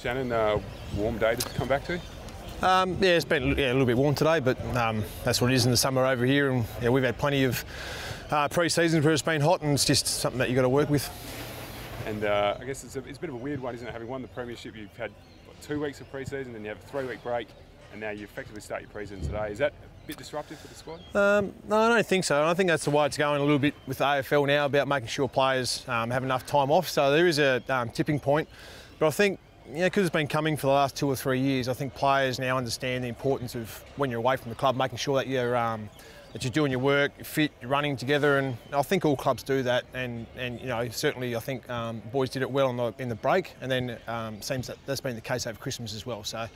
Shannon, warm day to come back to? Yeah, it's been a little bit warm today, but that's what it is in the summer over here. And yeah, we've had plenty of pre-seasons where it's been hot, and it's just something that you've got to work with. And I guess it's a bit of a weird one, isn't it? Having won the premiership, you've had 2 weeks of pre-season, then you have a 3-week break, and now you effectively start your pre-season today. Is that a bit disruptive for the squad? No, I don't think so. I think that's the way it's going a little bit with the AFL now, about making sure players have enough time off. So there is a tipping point. But I think, because it's been coming for the last 2 or 3 years, I think players now understand the importance of when you're away from the club, making sure that you're doing your work, you're fit, you're running together, and I think all clubs do that. And certainly I think boys did it well in the break, and then seems that that's been the case over Christmas as well. So I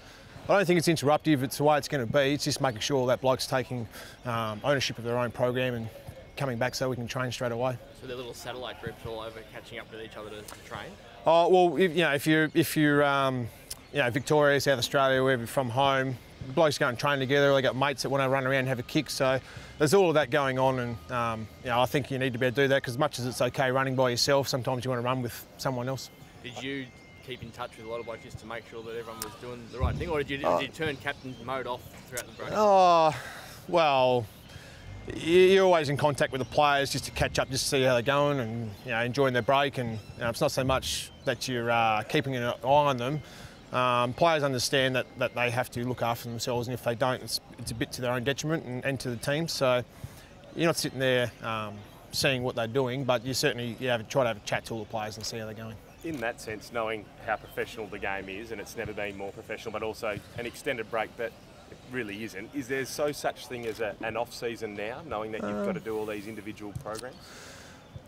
don't think it's interruptive. It's the way it's going to be. It's just making sure that bloke's taking ownership of their own program and coming back so we can train straight away. So they're little satellite groups all over, catching up with each other to train. Oh well, if you're Victoria, South Australia, wherever you're from home, blokes go and train together. They got mates that want to run around and have a kick. So there's all of that going on, and I think you need to be able to do that, because as much as it's okay running by yourself, sometimes you want to run with someone else. Did you keep in touch with a lot of blokes just to make sure that everyone was doing the right thing, or did you turn captain mode off throughout the break? Oh, well, you're always in contact with the players just to catch up, just to see how they're going, and enjoying their break. And it's not so much that you're keeping an eye on them. Players understand that they have to look after themselves, and if they don't, it's a bit to their own detriment and to the team. So you're not sitting there seeing what they're doing, but you certainly try to have a chat to all the players and see how they're going. In that sense, knowing how professional the game is, and it's never been more professional, but also an extended break that it really isn't, is there such thing as an off-season now, knowing that you've got to do all these individual programs?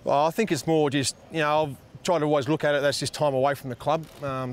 Well, I think it's more just, I've tried to always look at it, that's just time away from the club.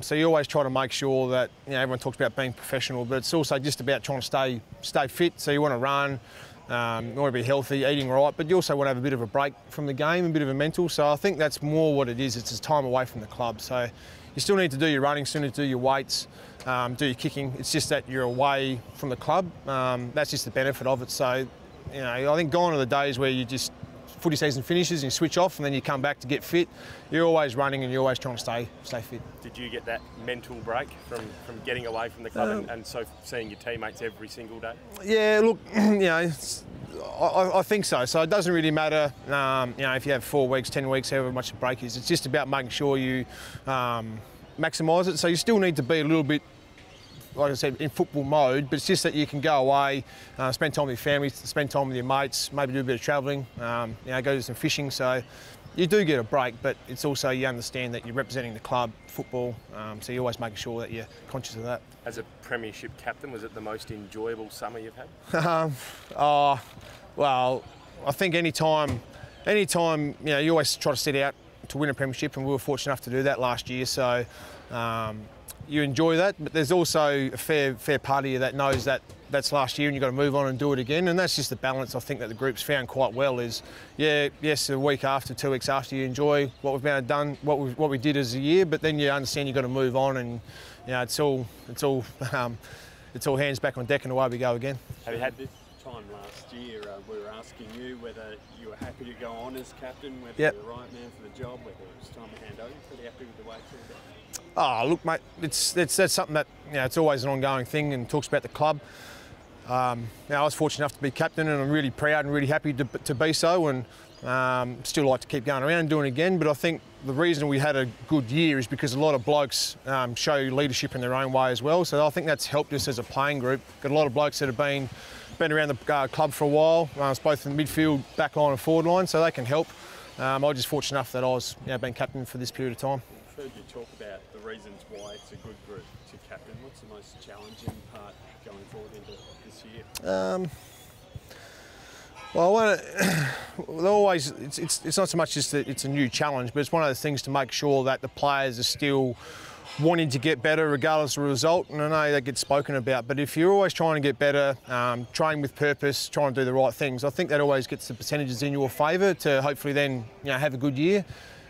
So you always try to make sure that, everyone talks about being professional, but it's also just about trying to stay fit. So you want to run, you want to be healthy, eating right, but you also want to have a bit of a break from the game, a bit of a mental. So I think that's more what it is. It's just time away from the club. So you still need to do your running, still need to do your weights, do your kicking. It's just that you're away from the club. That's just the benefit of it. So, I think gone are the days where you just, footy season finishes and you switch off and then you come back to get fit. You're always running and you're always trying to stay fit. Did you get that mental break from getting away from the club and so seeing your teammates every single day? Yeah, look, I think so. So it doesn't really matter, if you have 4 weeks, 10 weeks, however much a break is. It's just about making sure you maximise it. So you still need to be a little bit, like I said, in football mode, but it's just that you can go away, spend time with your family, spend time with your mates, maybe do a bit of travelling, go do some fishing. So you do get a break, but it's also, you understand that you're representing the club, football, so you're always making sure that you're conscious of that. As a premiership captain, was it the most enjoyable summer you've had? Well, I think any time, you always try to set out to win a premiership, and we were fortunate enough to do that last year. So you enjoy that, but there's also a fair part of you that knows that that's last year and you've got to move on and do it again. And that's just the balance I think that the group's found quite well is, yes, a week after, 2 weeks after, you enjoy what we've been done, what we did as a year, but then you understand you've got to move on, and it's all hands back on deck and away we go again. Have you had this time last year, we were asking you whether you were happy to go on as captain, whether you're the right man for the job, whether it was time to hand over? Pretty happy with the way it's all going? Oh, look, mate, that's something that, it's always an ongoing thing and talks about the club. I was fortunate enough to be captain, and I'm really proud and really happy to be so, and still like to keep going around and doing it again. But I think the reason we had a good year is because a lot of blokes show leadership in their own way as well. So I think that's helped us as a playing group. Got a lot of blokes that have been around the club for a while, both in the midfield, back line and forward line, so they can help. I was just fortunate enough that I was been captain for this period of time. I've heard you talk about the reasons why it's a good group to captain. What's the most challenging part going forward into this year? Well, always, it's not so much just that it's a new challenge, but it's one of those things to make sure that the players are still wanting to get better regardless of the result. And I know that gets spoken about, but if you're always trying to get better, train with purpose, trying to do the right things, I think that always gets the percentages in your favour to hopefully then have a good year.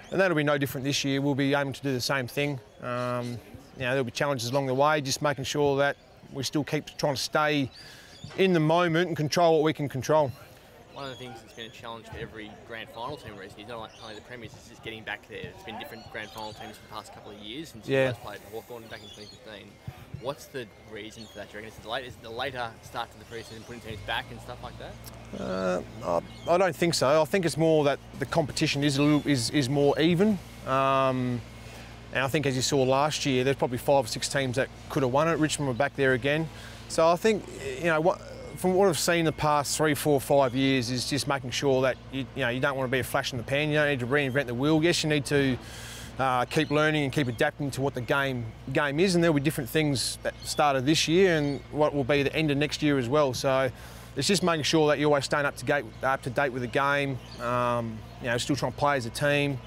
And that'll be no different this year. We'll be aiming to do the same thing. There'll be challenges along the way, just making sure that we still keep trying to stay in the moment and control what we can control. one of the things that's been a challenge for every grand final team recently is not only the premiers, it's just getting back there. There's been different grand final teams for the past couple of years since you guys played Hawthorn back in 2015. What's the reason for that? Do you reckon is it the later start to the pre-season, putting teams back and stuff like that? I don't think so. I think it's more that the competition is more even. And I think, as you saw last year, there's probably 5 or 6 teams that could have won it. Richmond were back there again. So I think, from what I've seen the past 3, 4, 5 years, is just making sure that you don't want to be a flash in the pan. You don't need to reinvent the wheel. Yes, you need to keep learning and keep adapting to what the game is, and there'll be different things that started this year and what will be the end of next year as well. So it's just making sure that you're always staying up to date with the game. Still trying to play as a team.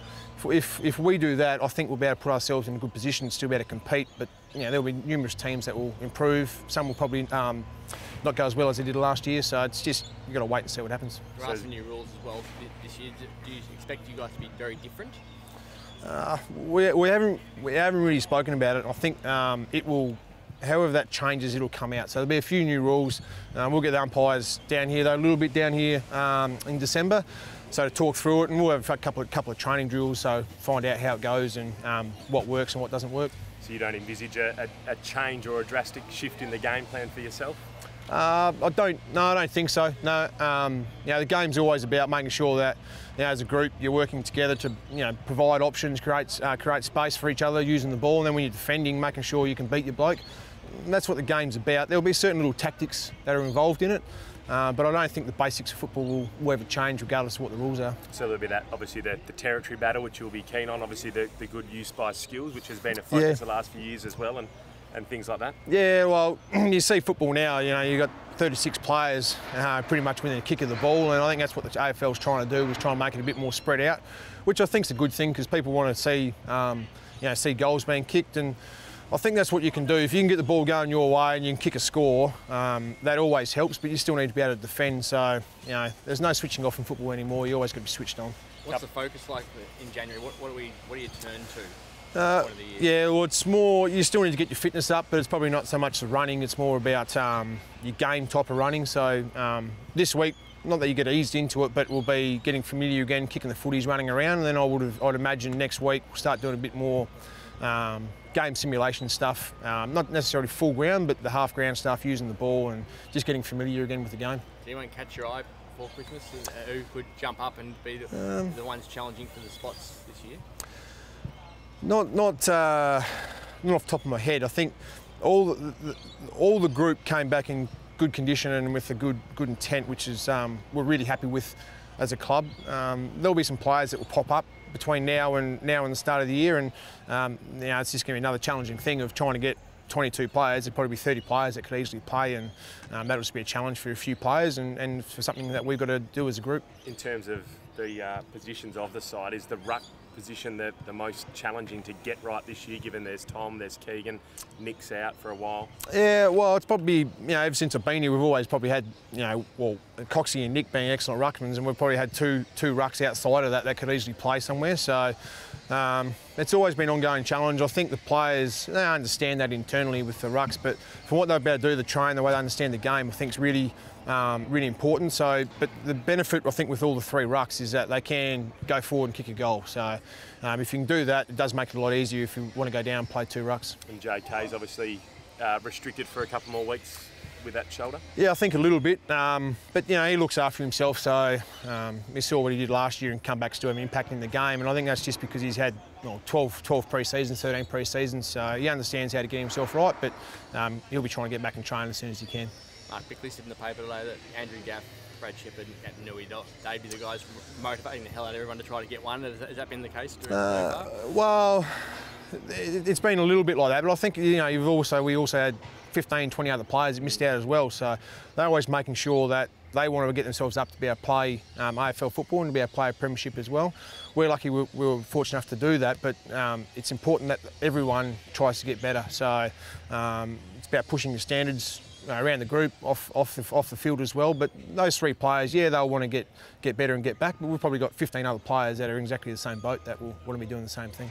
If we do that, I think we'll be able to put ourselves in a good position to still be able to compete. But there'll be numerous teams that will improve. Some will probably not go as well as they did last year. So it's just you've got to wait and see what happens. There are some new rules as well this year. Do you expect you guys to be very different? We haven't really spoken about it. I think it will. However that changes, it'll come out. So there'll be a few new rules. We'll get the umpires down here, though, a little bit down here in December. So to talk through it, and we'll have a couple of training drills, so find out how it goes and what works and what doesn't work. So you don't envisage a change or a drastic shift in the game plan for yourself? I don't think so. No, the game's always about making sure that as a group you're working together to provide options, create space for each other using the ball, and then when you're defending, making sure you can beat your bloke. And that's what the game's about. There'll be certain little tactics that are involved in it. But I don't think the basics of football will ever change regardless of what the rules are. So there'll be that, obviously the territory battle, which you'll be keen on, obviously the good use by skills, which has been a focus the last few years as well, and things like that. Yeah, well, you see football now, you've got 36 players pretty much within a kick of the ball, and I think that's what the AFL's trying to do, is try and make it a bit more spread out, which I think is a good thing because people want to see, see goals being kicked, and I think that's what you can do. If you can get the ball going your way and you can kick a score, that always helps, but you still need to be able to defend. So, there's no switching off in football anymore. You always got to be switched on. What's the focus like in January? What do you turn to? Well, it's more, you still need to get your fitness up, but it's probably not so much the running. It's more about your game type of running. So this week, not that you get eased into it, but we'll be getting familiar again, kicking the footies, running around, and then I'd imagine next week we'll start doing a bit more game simulation stuff, not necessarily full ground, but the half ground stuff, using the ball and just getting familiar again with the game. Did anyone catch your eye before Christmas who could jump up and be the ones challenging for the spots this year? Not off the top of my head. I think all the group came back in good condition and with a good intent, which is we're really happy with as a club. There'll be some players that will pop up between now and the start of the year, and it's just going to be another challenging thing of trying to get 22 players. There'd probably be 30 players that could easily play, and that'll just be a challenge for a few players and for something that we've got to do as a group. In terms of the positions of the side, is the ruck position the most challenging to get right this year, given there's Tom, there's Keegan, Nick's out for a while? Yeah, well, it's probably, ever since I've been here, we've always probably had, Coxie and Nick being excellent ruckmans, and we've probably had two rucks outside of that could easily play somewhere. So it's always been an ongoing challenge. I think the players, they understand that internally with the rucks, but from what they're about to do, the train, the way they understand the game, I think it's really important. So, but the benefit, I think, with all the 3 rucks is that they can go forward and kick a goal. So if you can do that, it does make it a lot easier if you want to go down and play 2 rucks. And JK's obviously restricted for a couple more weeks with that shoulder? Yeah, I think a little bit, but he looks after himself, so we saw what he did last year and come back to him impacting the game, and I think that's just because he's had 12 pre-seasons, 13 pre-seasons, so he understands how to get himself right, but he'll be trying to get back and train as soon as he can. Mark Bickley said in the paper today that Andrew Gaff, Brad Shepherd and Nui, they'd be the guys motivating the hell out of everyone to try to get one. Has that been the case so far? Well, it's been a little bit like that, but I think we also had 15, 20 other players that missed out as well, so they're always making sure that they want to get themselves up to be able to play AFL football and to be able to play a premiership as well. We're lucky we were fortunate enough to do that, but it's important that everyone tries to get better. So it's about pushing the standards around the group, off the field as well. But those 3 players, they'll want to get better and get back, but we've probably got 15 other players that are in exactly the same boat that will want to be doing the same thing.